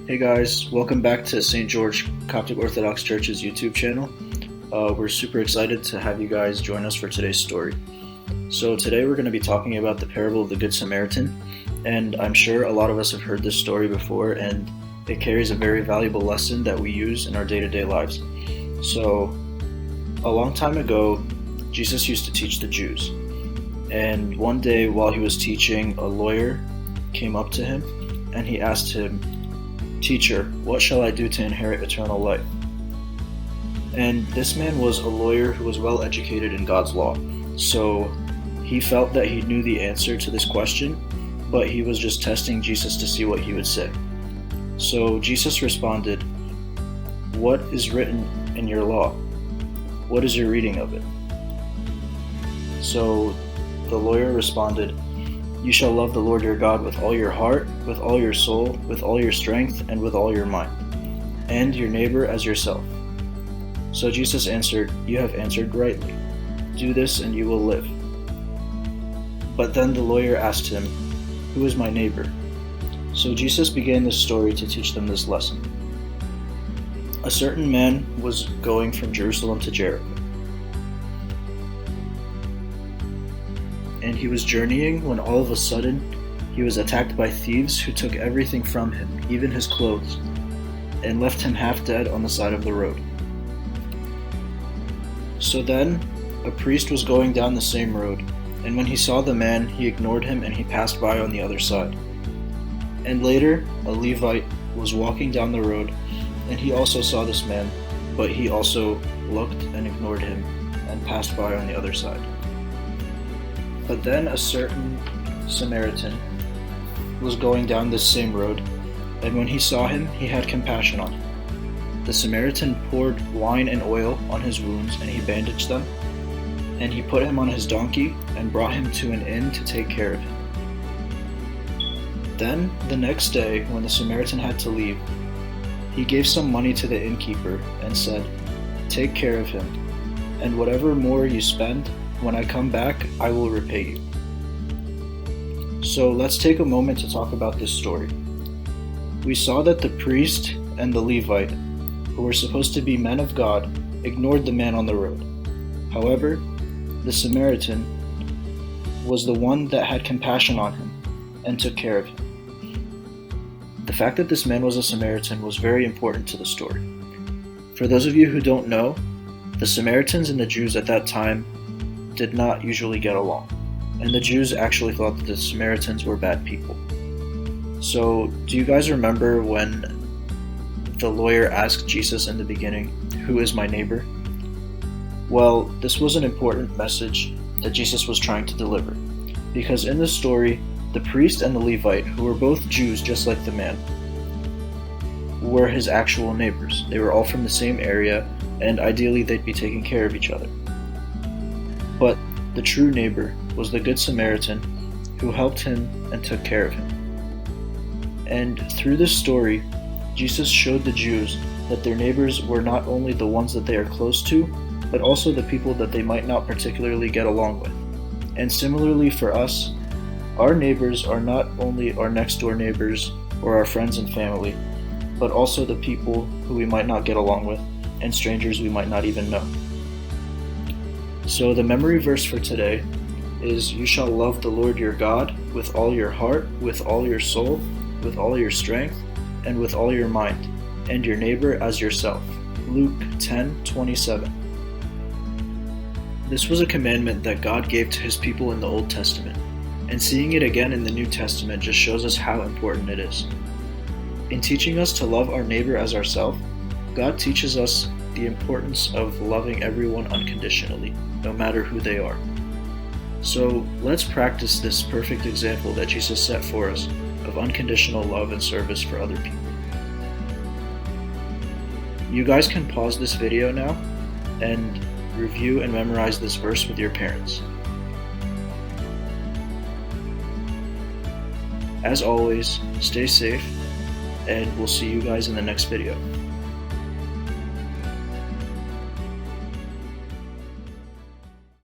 Hey guys, welcome back to St. George Coptic Orthodox Church's YouTube channel. We're super excited to have you guys join us for today's story. So today we're going to be talking about the parable of the Good Samaritan, and I'm sure a lot of us have heard this story before, and it carries a very valuable lesson that we use in our day-to-day lives. So a long time ago, Jesus used to teach the Jews, and one day while he was teaching, a lawyer came up to him and he asked him, "Teacher, what shall I do to inherit eternal life?" And this man was a lawyer who was well educated in God's law. So he felt that he knew the answer to this question, but he was just testing Jesus to see what he would say. So Jesus responded, "What is written in your law? What is your reading of it?" So the lawyer responded, "You shall love the Lord your God with all your heart, with all your soul, with all your strength, and with all your mind, and your neighbor as yourself." So Jesus answered, "You have answered rightly. Do this and you will live." But then the lawyer asked him, "Who is my neighbor?" So Jesus began this story to teach them this lesson. A certain man was going from Jerusalem to Jericho, and he was journeying when all of a sudden he was attacked by thieves who took everything from him, even his clothes, and left him half dead on the side of the road. So then a priest was going down the same road, and when he saw the man, he ignored him and he passed by on the other side. And later a Levite was walking down the road, and he also saw this man, but he also looked and ignored him and passed by on the other side. But then a certain Samaritan was going down this same road, and when he saw him, he had compassion on him. The Samaritan poured wine and oil on his wounds, and he bandaged them, and he put him on his donkey and brought him to an inn to take care of him. Then, the next day, when the Samaritan had to leave, he gave some money to the innkeeper and said, "Take care of him, and whatever more you spend, when I come back, I will repay you." So let's take a moment to talk about this story. We saw that the priest and the Levite, who were supposed to be men of God, ignored the man on the road. However, the Samaritan was the one that had compassion on him and took care of him. The fact that this man was a Samaritan was very important to the story. For those of you who don't know, the Samaritans and the Jews at that time did not usually get along, and the Jews actually thought that the Samaritans were bad people. So, do you guys remember when the lawyer asked Jesus in the beginning, "Who is my neighbor?" Well, this was an important message that Jesus was trying to deliver, because in this story, the priest and the Levite, who were both Jews just like the man, were his actual neighbors. They were all from the same area, and ideally they'd be taking care of each other. But the true neighbor was the Good Samaritan who helped him and took care of him. And through this story, Jesus showed the Jews that their neighbors were not only the ones that they are close to, but also the people that they might not particularly get along with. And similarly for us, our neighbors are not only our next door neighbors or our friends and family, but also the people who we might not get along with and strangers we might not even know. So the memory verse for today is, "You shall love the Lord your God with all your heart, with all your soul, with all your strength, and with all your mind, and your neighbor as yourself." Luke 10:27. This was a commandment that God gave to his people in the Old Testament, and seeing it again in the New Testament just shows us how important it is. In teaching us to love our neighbor as ourselves, God teaches us the importance of loving everyone unconditionally, no matter who they are. So let's practice this perfect example that Jesus set for us of unconditional love and service for other people. You guys can pause this video now and review and memorize this verse with your parents. As always, stay safe, and we'll see you guys in the next video.